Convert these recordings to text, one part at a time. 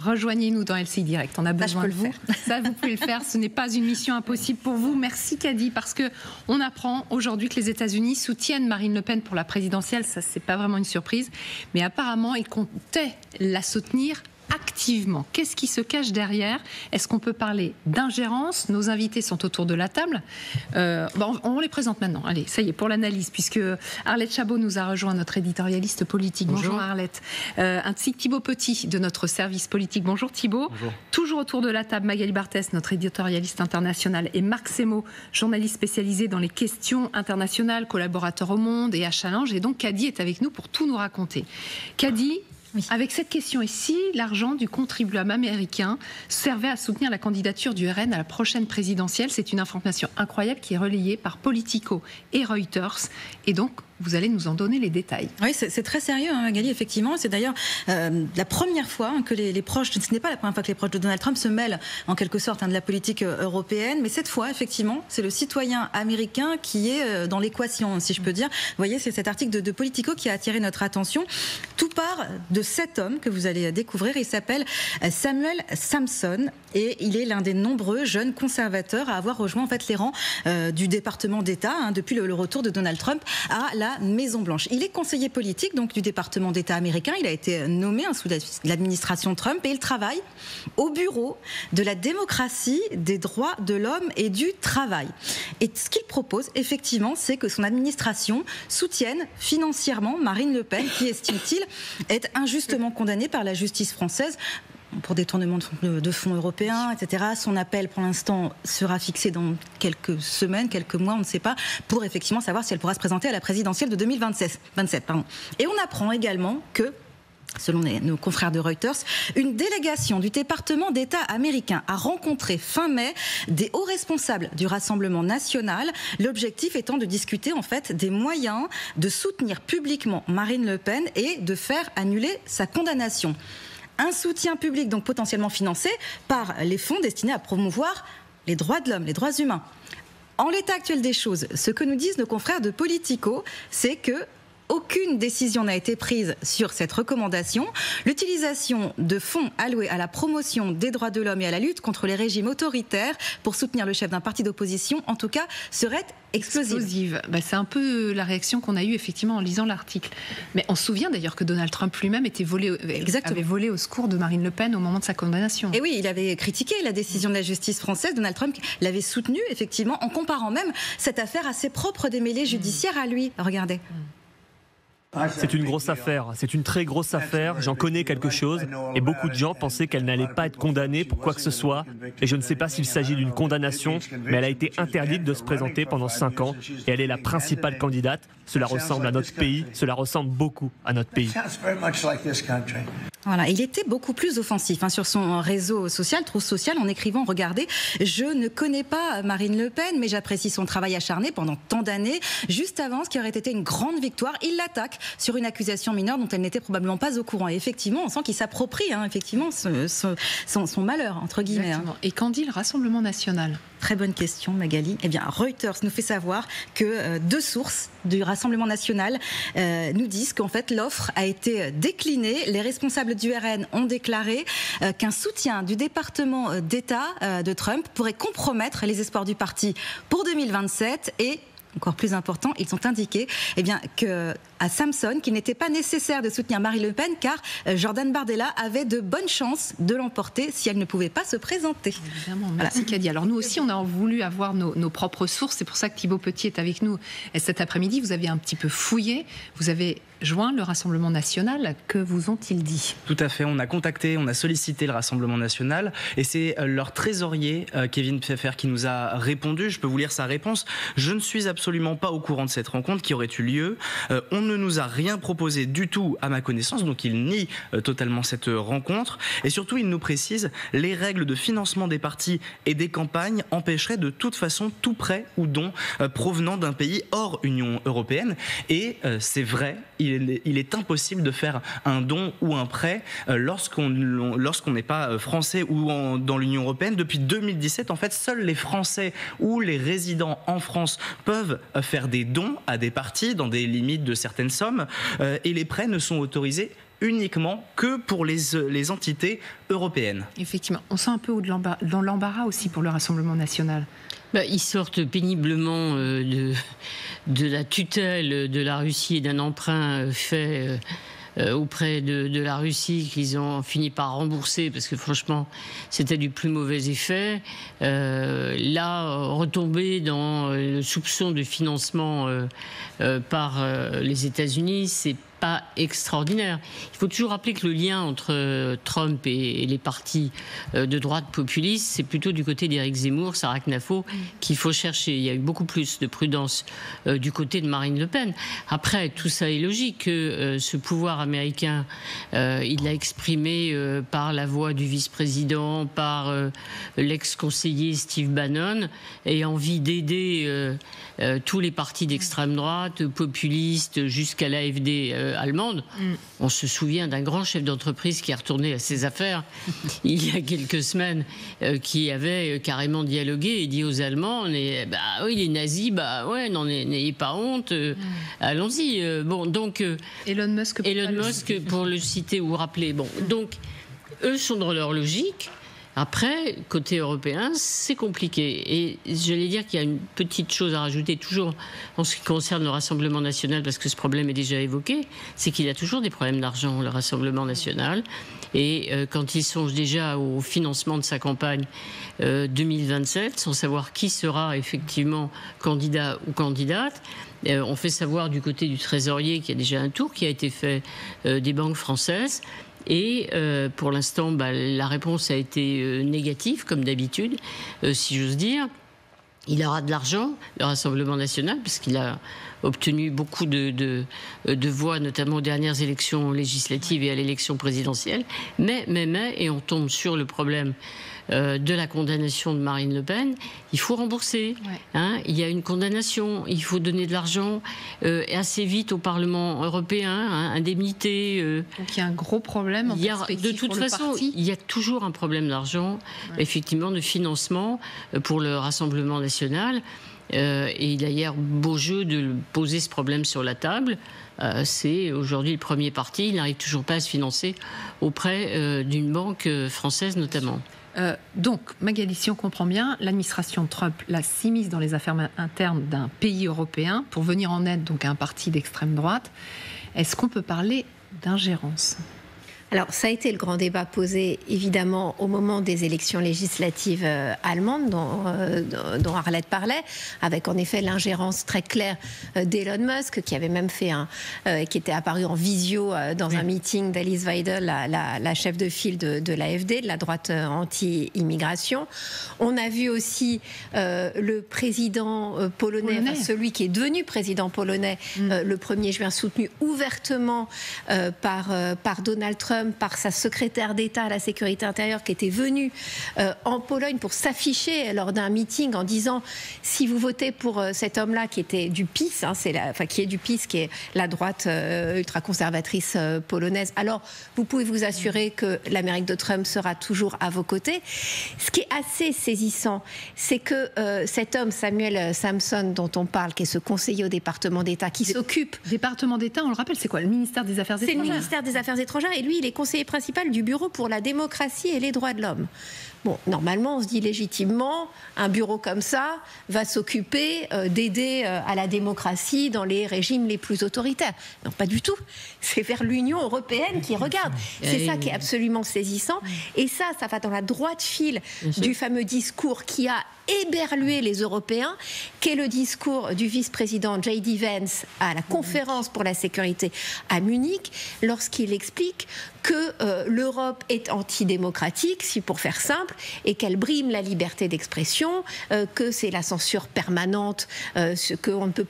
rejoignez-nous dans LCI Direct. On a besoin de vous. Ça, vous pouvez le faire. Ce n'est pas une mission impossible pour vous. Merci, Kadi, parce qu'on apprend aujourd'hui que les États-Unis soutiennent Marine Le Pen pour la présidentielle. Ça, c'est pas vraiment une surprise. Mais apparemment, ils comptaient la soutenir activement. Qu'est-ce qui se cache derrière? Est-ce qu'on peut parler d'ingérence? Nos invités sont autour de la table. On les présente maintenant. Allez, ça y est, pour l'analyse, puisque Arlette Chabot nous a rejoint, notre éditorialiste politique. Bonjour Arlette. Ainsi que Thibaut Petit de notre service politique. Bonjour Thibaut. Bonjour. Toujours autour de la table, Magali Barthès, notre éditorialiste international, et Marc Semo, journaliste spécialisé dans les questions internationales, collaborateur au Monde et à Challenge. Et donc Kadi est avec nous pour tout nous raconter. Kadi, oui. Avec cette question, et si l'argent du contribuable américain servait à soutenir la candidature du RN à la prochaine présidentielle? C'est une information incroyable qui est relayée par Politico et Reuters. Et donc, vous allez nous en donner les détails. Oui, c'est très sérieux, hein, Magali, effectivement. C'est d'ailleurs la première fois que les proches, ce n'est pas la première fois que les proches de Donald Trump se mêlent en quelque sorte de la politique européenne, mais cette fois, effectivement, c'est le citoyen américain qui est dans l'équation, si je peux dire. Vous voyez, c'est cet article de Politico qui a attiré notre attention. Tout part de cet homme que vous allez découvrir. Il s'appelle Samuel Sampson et il est l'un des nombreux jeunes conservateurs à avoir rejoint en fait les rangs du département d'État depuis le retour de Donald Trump à la Maison-Blanche. Il est conseiller politique donc du département d'État américain. Il a été nommé sous l'administration Trump et il travaille au bureau de la démocratie, des droits de l'homme et du travail. Et ce qu'il propose, effectivement, c'est que son administration soutienne financièrement Marine Le Pen, qui, estime-t-il, est injustement condamnée par la justice française pour détournement de fonds européens, etc. Son appel, pour l'instant, sera fixé dans quelques semaines, quelques mois, on ne sait pas, pour effectivement savoir si elle pourra se présenter à la présidentielle de 2027. Et on apprend également que, selon nos confrères de Reuters, une délégation du département d'État américain a rencontré fin mai des hauts responsables du Rassemblement national, l'objectif étant de discuter en fait des moyens de soutenir publiquement Marine Le Pen et de faire annuler sa condamnation. Un soutien public donc potentiellement financé par les fonds destinés à promouvoir les droits de l'homme, les droits humains. En l'état actuel des choses, ce que nous disent nos confrères de Politico, c'est que aucune décision n'a été prise sur cette recommandation. L'utilisation de fonds alloués à la promotion des droits de l'homme et à la lutte contre les régimes autoritaires pour soutenir le chef d'un parti d'opposition, en tout cas, serait explosive. C'est un peu la réaction qu'on a eue effectivement en lisant l'article. Mais on se souvient d'ailleurs que Donald Trump lui-même avait volé au secours de Marine Le Pen au moment de sa condamnation. Et oui, il avait critiqué la décision de la justice française. Donald Trump l'avait soutenu effectivement en comparant même cette affaire à ses propres démêlés judiciaires à lui. Regardez. C'est une grosse affaire, c'est une très grosse affaire, j'en connais quelque chose et beaucoup de gens pensaient qu'elle n'allait pas être condamnée pour quoi que ce soit et je ne sais pas s'il s'agit d'une condamnation, mais elle a été interdite de se présenter pendant 5 ans et elle est la principale candidate. Cela ressemble à notre pays, cela ressemble beaucoup à notre pays. Voilà, il était beaucoup plus offensif sur son réseau social, Trousse Sociale, en écrivant « Regardez, je ne connais pas Marine Le Pen, mais j'apprécie son travail acharné pendant tant d'années. Juste avant ce qui aurait été une grande victoire, il l'attaque sur une accusation mineure dont elle n'était probablement pas au courant. » Et effectivement, on sent qu'il s'approprie effectivement son malheur, entre guillemets. Exactement. Et qu'en dit le Rassemblement national ? Très bonne question, Magali. Eh bien, Reuters nous fait savoir que 2 sources du Rassemblement national nous disent qu'en fait, l'offre a été déclinée. Les responsables du RN ont déclaré qu'un soutien du département d'État de Trump pourrait compromettre les espoirs du parti pour 2027 et, encore plus important, ils ont indiqué à Sampson qu'il n'était pas nécessaire de soutenir Marine Le Pen car Jordan Bardella avait de bonnes chances de l'emporter si elle ne pouvait pas se présenter. Évidemment, merci Kadi. Alors nous aussi, on a voulu avoir nos propres sources. C'est pour ça que Thibaut Petit est avec nous cet après-midi. Vous avez un petit peu fouillé. Vous avez joint le Rassemblement national. Que vous ont-ils dit ? Tout à fait. On a sollicité le Rassemblement national et c'est leur trésorier, Kevin Pfeffer, qui nous a répondu. Je peux vous lire sa réponse. Je ne suis absolument pas au courant de cette rencontre qui aurait eu lieu. On ne nous a rien proposé du tout à ma connaissance, donc il nie totalement cette rencontre. Et surtout, il nous précise les règles de financement des partis et des campagnes empêcheraient de toute façon tout prêt ou don provenant d'un pays hors Union européenne. Et c'est vrai, il est impossible de faire un don ou un prêt lorsqu'on n'est pas français ou dans l'Union européenne. Depuis 2017, en fait, seuls les Français ou les résidents en France peuvent faire des dons à des partis dans des limites de certaines sommes et les prêts ne sont autorisés uniquement que pour les entités européennes. Effectivement, on sent un peu dans l'embarras aussi pour le Rassemblement national. Ils sortent péniblement de la tutelle de la Russie et d'un emprunt fait auprès de la Russie qu'ils ont fini par rembourser parce que franchement c'était du plus mauvais effet. Là, retomber dans le soupçon de financement par les États-Unis, c'est pas extraordinaire. Il faut toujours rappeler que le lien entre Trump et les partis de droite populistes, c'est plutôt du côté d'Éric Zemmour, Sarah Knafo, qu'il faut chercher. Il y a eu beaucoup plus de prudence du côté de Marine Le Pen. Après, tout ça est logique. Ce pouvoir américain, il l'a exprimé par la voix du vice-président, par l'ex-conseiller Steve Bannon, et envie d'aider tous les partis d'extrême droite, populistes, jusqu'à l'AfD allemande. On se souvient d'un grand chef d'entreprise qui est retourné à ses affaires il y a quelques semaines, qui avait carrément dialogué et dit aux Allemands oui, les nazis, n'ayez pas honte, allons-y. Donc Elon Musk, pour le citer ou rappeler. Donc eux sont dans leur logique. Après, côté européen, c'est compliqué. Et j'allais dire qu'il y a une petite chose à rajouter, toujours en ce qui concerne le Rassemblement national, parce que ce problème est déjà évoqué, c'est qu'il a toujours des problèmes d'argent, le Rassemblement national. Et quand il songe déjà au financement de sa campagne 2027, sans savoir qui sera effectivement candidat ou candidate, on fait savoir du côté du trésorier qu'il y a déjà un tour qui a été fait des banques françaises. Et pour l'instant, la réponse a été négative, comme d'habitude, si j'ose dire. Il aura de l'argent, le Rassemblement national, parce qu'il a obtenu beaucoup de voix, notamment aux dernières élections législatives et à l'élection présidentielle. Mais, et on tombe sur le problème de la condamnation de Marine Le Pen, il faut rembourser. Il y a une condamnation, il faut donner de l'argent assez vite au Parlement européen, indemnité. Donc il y a un gros problème en perspective. De toute façon, il y a toujours un problème d'argent, effectivement, de financement pour le Rassemblement national. Et d'ailleurs, beau jeu de poser ce problème sur la table. C'est aujourd'hui le premier parti, il n'arrive toujours pas à se financer auprès d'une banque française notamment. Donc, Magali, si on comprend bien, l'administration Trump l'a s'immisce dans les affaires internes d'un pays européen pour venir en aide donc à un parti d'extrême droite. Est-ce qu'on peut parler d'ingérence ? Alors, ça a été le grand débat posé, évidemment, au moment des élections législatives allemandes, dont Arlette parlait, avec en effet l'ingérence très claire d'Elon Musk, qui avait même fait qui était apparu en visio dans un meeting d'Alice Weidel, la chef de file de l'AfD, de la droite anti-immigration. On a vu aussi le président polonais. Enfin, celui qui est devenu président polonais le 1er juin, soutenu ouvertement par Donald Trump, par sa secrétaire d'État à la sécurité intérieure qui était venue en Pologne pour s'afficher lors d'un meeting en disant si vous votez pour cet homme-là qui était du PiS, qui est du PiS, qui est la droite ultra-conservatrice polonaise, alors vous pouvez vous assurer que l'Amérique de Trump sera toujours à vos côtés. Ce qui est assez saisissant, c'est que cet homme, Samuel Samson, dont on parle, qui est ce conseiller au département d'État, qui s'occupe... Département d'État, on le rappelle, c'est quoi ? Le ministère des Affaires étrangères. C'est le ministère des Affaires étrangères, et lui, il est conseiller principal du Bureau pour la démocratie et les droits de l'homme. Bon, normalement, on se dit légitimement, un bureau comme ça va s'occuper d'aider à la démocratie dans les régimes les plus autoritaires. Non, pas du tout. C'est vers l'Union européenne qui regarde. C'est ça qui est absolument saisissant. Et ça va dans la droite file du fameux discours qui a éberlué les Européens, qu'est le discours du vice-président J.D. Vance à la conférence pour la sécurité à Munich, lorsqu'il explique que l'Europe est antidémocratique, si pour faire simple, et qu'elle brime la liberté d'expression, que c'est la censure permanente, qu'on ne peut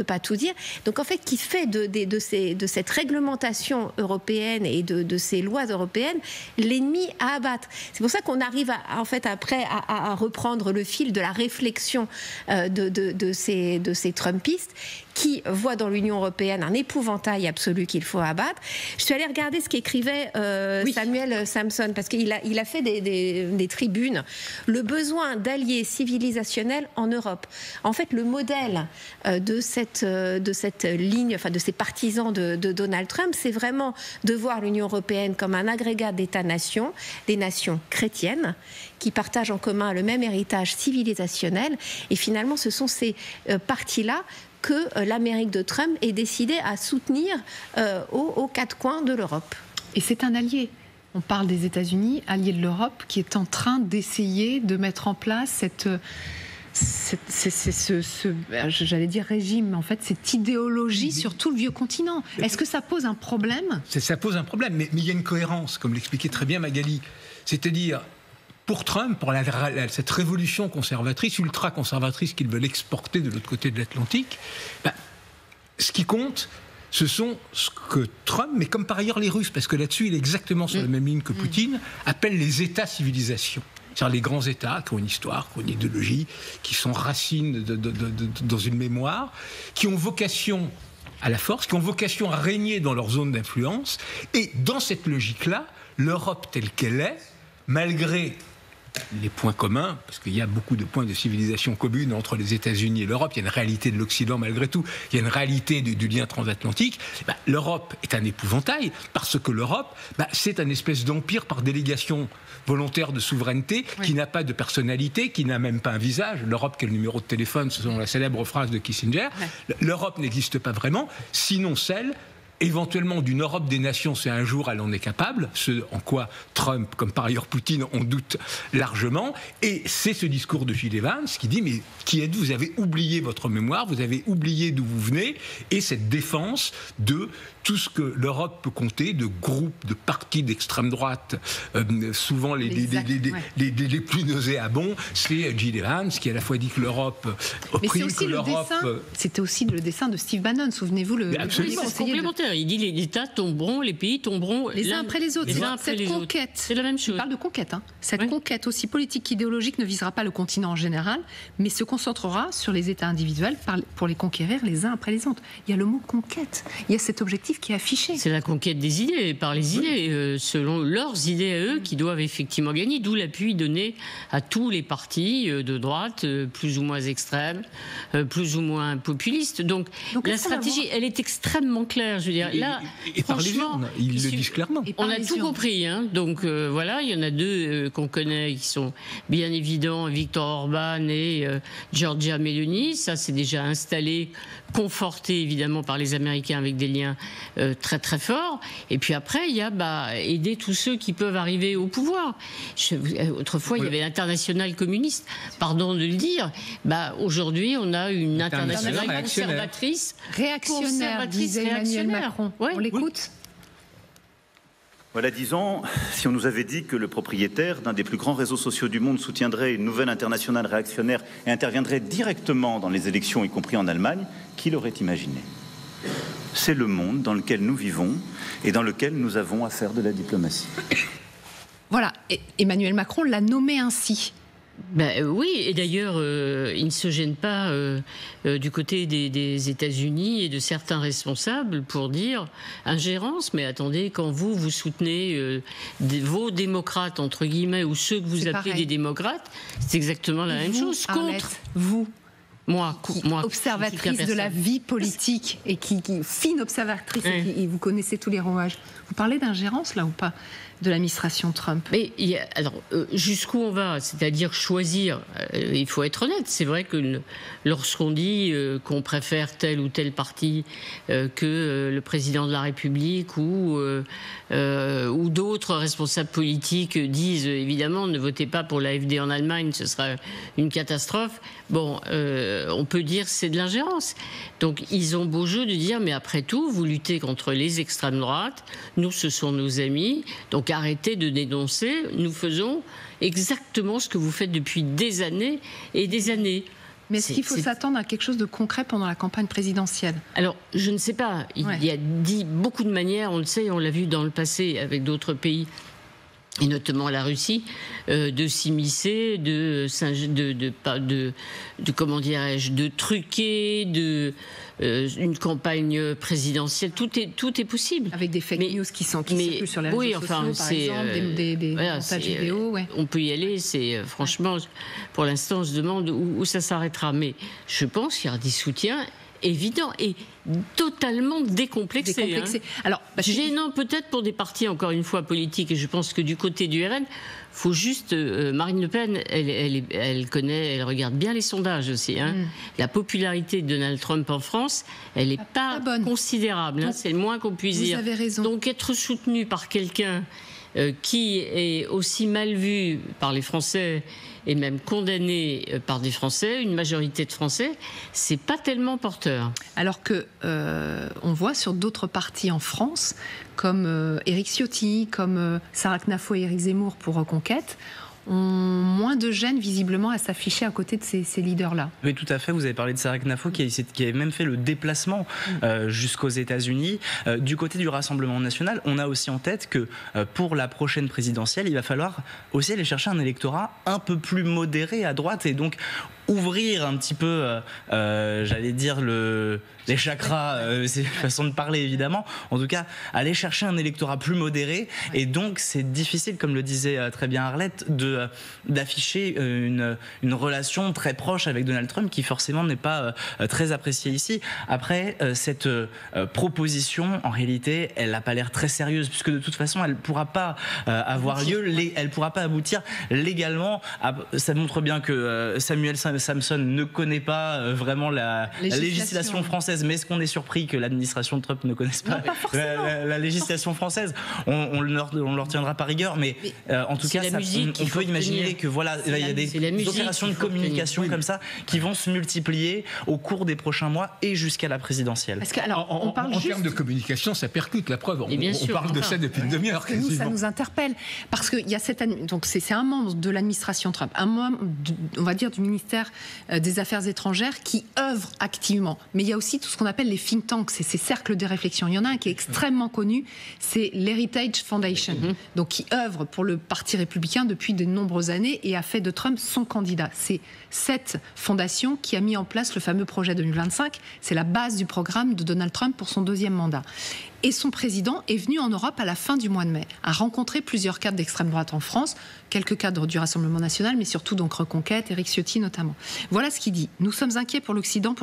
pas tout dire. Donc en fait, qui fait de cette réglementation européenne et de ces lois européennes l'ennemi à abattre. C'est pour ça qu'on arrive après à reprendre le fil de la réflexion de ces Trumpistes qui voit dans l'Union européenne un épouvantail absolu qu'il faut abattre. Je suis allée regarder ce qu'écrivait Samuel Samson, parce qu'il a fait des tribunes. Le besoin d'alliés civilisationnels en Europe. En fait, le modèle de cette ligne, enfin de ces partisans de Donald Trump, c'est vraiment de voir l'Union européenne comme un agrégat d'États-nations, des nations chrétiennes, qui partagent en commun le même héritage civilisationnel. Et finalement, ce sont ces partis-là que l'Amérique de Trump est décidée à soutenir aux quatre coins de l'Europe. Et c'est un allié. On parle des États-Unis, allié de l'Europe, qui est en train d'essayer de mettre en place j'allais dire régime, en fait, cette idéologie sur tout le vieux continent. Est-ce que ça pose un problème ? Ça pose un problème, mais il y a une cohérence, comme l'expliquait très bien Magali. C'est-à-dire, pour Trump, pour cette révolution conservatrice, ultra-conservatrice qu'ils veulent exporter de l'autre côté de l'Atlantique, ce qui compte, ce sont ce que Trump, mais comme par ailleurs les Russes, parce que là-dessus il est exactement sur la même ligne que Poutine, appelle les États-civilisations. C'est-à-dire les grands États qui ont une histoire, qui ont une idéologie, qui sont racines dans une mémoire, qui ont vocation à la force, qui ont vocation à régner dans leur zone d'influence. Et dans cette logique-là, l'Europe telle qu'elle est, malgré les points communs, parce qu'il y a beaucoup de points de civilisation commune entre les États-Unis et l'Europe, il y a une réalité de l'Occident malgré tout, il y a une réalité du lien transatlantique, l'Europe est un épouvantail, parce que l'Europe, c'est un espèce d'empire par délégation volontaire de souveraineté, qui n'a pas de personnalité, qui n'a même pas un visage. L'Europe qui est le numéro de téléphone, selon la célèbre phrase de Kissinger. L'Europe n'existe pas vraiment, sinon celle éventuellement d'une Europe des nations, c'est un jour elle en est capable, ce en quoi Trump, comme par ailleurs Poutine, on doute largement. Et c'est ce discours de Jill Evans qui dit, mais qui êtes-vous ? Vous avez oublié votre mémoire, vous avez oublié d'où vous venez, et cette défense de tout ce que l'Europe peut compter, de groupes, de partis d'extrême droite, souvent les plus nauséabonds, c'est Jill Evans qui à la fois dit que l'Europe opprime, que l'Europe... C'était aussi le dessin de Steve Bannon, souvenez-vous, c'est complémentaire. Il dit les États tomberont, les pays tomberont les uns après les autres. Cette conquête, c'est la même chose. Il parle de conquête. Cette conquête aussi politique qu'idéologique ne visera pas le continent en général, mais se concentrera sur les États individuels pour les conquérir les uns après les autres. Il y a le mot conquête. Il y a cet objectif qui est affiché. C'est la conquête des idées, par les idées, selon leurs idées à eux, qui doivent effectivement gagner, d'où l'appui donné à tous les partis de droite, plus ou moins extrêmes, plus ou moins populistes. Donc la stratégie, elle est extrêmement claire. Je veux dire, là, et par les urnes, ils le disent clairement. On a tout compris. Donc voilà, il y en a deux qu'on connaît qui sont bien évidents, Viktor Orban et Giorgia Meloni. Ça, c'est déjà installé, conforté évidemment par les Américains avec des liens très très forts. Et puis après, il y a aider tous ceux qui peuvent arriver au pouvoir. Autrefois, il y avait l'internationale communiste. Pardon de le dire. Aujourd'hui, on a une internationale conservatrice. Réactionnaire, disait Emmanuel Macron. On l'écoute ? Voilà 10 ans, si on nous avait dit que le propriétaire d'un des plus grands réseaux sociaux du monde soutiendrait une nouvelle internationale réactionnaire et interviendrait directement dans les élections, y compris en Allemagne, qui l'aurait imaginé ? C'est le monde dans lequel nous vivons et dans lequel nous avons à faire de la diplomatie. Voilà, et Emmanuel Macron l'a nommé ainsi. Oui, et d'ailleurs, il ne se gêne pas du côté des États-Unis et de certains responsables pour dire ingérence, mais attendez, quand vous soutenez vos démocrates, entre guillemets, ou ceux que vous appelez des démocrates, c'est exactement la même chose. Contre vous. Moi, observatrice de la vie politique et qui fine observatrice, et vous connaissez tous les rouages. Vous parlez d'ingérence là ou pas de l'administration Trump? Mais alors, jusqu'où on va? C'est-à-dire choisir, il faut être honnête, c'est vrai que lorsqu'on dit qu'on préfère tel ou tel parti que le président de la République ou d'autres responsables politiques disent évidemment ne votez pas pour l'AfD en Allemagne, ce sera une catastrophe. Bon, on peut dire c'est de l'ingérence. Donc ils ont beau jeu de dire mais après tout, vous luttez contre les extrêmes droites, nous ce sont nos amis, donc arrêtez de dénoncer, nous faisons exactement ce que vous faites depuis des années et des années. Mais est-ce qu'il faut s'attendre à quelque chose de concret pendant la campagne présidentielle? Alors, je ne sais pas. Il y a dit beaucoup de manières, on le sait, on l'a vu dans le passé avec d'autres pays, et notamment la Russie, de s'immiscer, comment dirais-je, de truquer, une campagne présidentielle. Tout est possible. Avec des fake news qui circulent sur les réseaux sociaux, par exemple, des montages vidéo. Ouais. On peut y aller. Franchement, pour l'instant, on se demande où ça s'arrêtera. Mais je pense qu'il y aura des soutiens évident et totalement décomplexé. Alors, gênant peut-être pour des partis, encore une fois, politiques, et je pense que du côté du RN, faut juste... Marine Le Pen, elle connaît, elle regarde bien les sondages aussi. La popularité de Donald Trump en France, elle n'est pas considérable. C'est le moins qu'on puisse dire. Vous avez raison. Donc être soutenu par quelqu'un qui est aussi mal vu par les Français et même condamné par des Français, une majorité de Français, c'est pas tellement porteur. Alors que on voit sur d'autres partis en France, comme Éric Ciotti, comme Sarah Knafo et Éric Zemmour pour Reconquête, ont moins de gêne visiblement à s'afficher à côté de ces leaders-là. Oui, tout à fait. Vous avez parlé de Sarah Knafo qui avait même fait le déplacement jusqu'aux États-Unis. Du côté du Rassemblement national, on a aussi en tête que pour la prochaine présidentielle, il va falloir aussi aller chercher un électorat un peu plus modéré à droite et donc ouvrir un petit peu, j'allais dire, les chakras, c'est une façon de parler évidemment, en tout cas aller chercher un électorat plus modéré et donc c'est difficile, comme le disait très bien Arlette, d'afficher une relation très proche avec Donald Trump qui forcément n'est pas très appréciée ici. Après, cette proposition, en réalité, elle n'a pas l'air très sérieuse puisque de toute façon elle ne pourra pas avoir lieu, elle ne pourra pas aboutir légalement. Ça montre bien que Samuel Samson ne connaît pas vraiment la législation française, mais est-ce qu'on est surpris que l'administration de Trump ne connaisse pas la législation française? On leur tiendra par rigueur, mais en tout cas, on peut imaginer que voilà, il y a des opérations de communication comme ça qui vont se multiplier au cours des prochains mois et jusqu'à la présidentielle. Parce que, alors, on parle en termes de communication, ça percute la preuve. On parle de ça depuis une demi-heure. Nous, ça nous interpelle parce qu'il y a donc c'est un membre de l'administration Trump, un membre, on va dire, du ministère des Affaires étrangères qui œuvre activement. Mais il y a aussi tout ce qu'on appelle les think tanks, c'est ces cercles de réflexion. Il y en a un qui est extrêmement connu, c'est l'Heritage Foundation, donc qui œuvre pour le Parti républicain depuis de nombreuses années et a fait de Trump son candidat. C'est cette fondation qui a mis en place le fameux projet 2025. C'est la base du programme de Donald Trump pour son deuxième mandat. Et son président est venu en Europe à la fin du mois de mai, a rencontré plusieurs cadres d'extrême droite en France, quelques cadres du Rassemblement national, mais surtout donc Reconquête, Éric Ciotti notamment. Voilà ce qu'il dit. Nous sommes inquiets pour l'Occident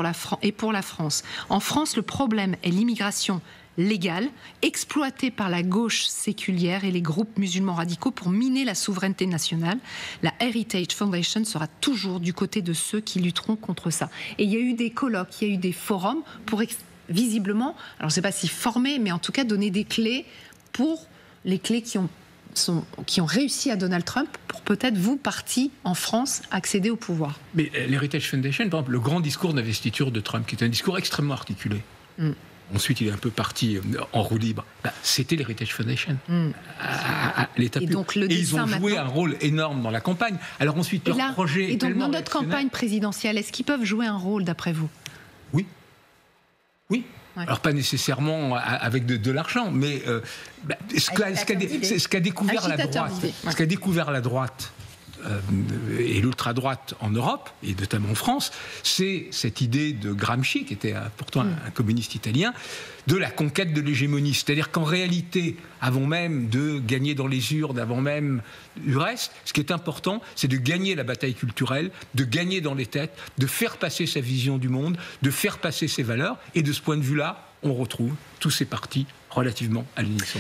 et pour la France. En France, le problème est l'immigration légale, exploitée par la gauche séculière et les groupes musulmans radicaux pour miner la souveraineté nationale. La Heritage Foundation sera toujours du côté de ceux qui lutteront contre ça. Et il y a eu des colloques, il y a eu des forums pour visiblement, alors je ne sais pas si former, mais en tout cas donner des clés pour les clés qui ont réussi à Donald Trump pour peut-être, vous, parti en France, accéder au pouvoir. Mais l'Heritage Foundation, par exemple, le grand discours d'investiture de Trump, qui est un discours extrêmement articulé. Ensuite, il est un peu parti en roue libre. C'était l'Heritage Foundation à l'état pur. Et ils ont joué un rôle énorme dans la campagne. Alors ensuite, leur projet. Et donc, dans notre campagne présidentielle, est-ce qu'ils peuvent jouer un rôle, d'après vous? Oui. Oui. Ouais. Alors pas nécessairement avec de l'argent, mais ce qu'a découvert la droite, et l'ultra-droite en Europe, et notamment en France, c'est cette idée de Gramsci, qui était pourtant un communiste italien, de la conquête de l'hégémonie. C'est-à-dire qu'en réalité, avant même de gagner dans les urnes, avant même du reste, ce qui est important, c'est de gagner la bataille culturelle, de gagner dans les têtes, de faire passer sa vision du monde, de faire passer ses valeurs, et de ce point de vue-là, on retrouve tous ces partis relativement à l'unisson.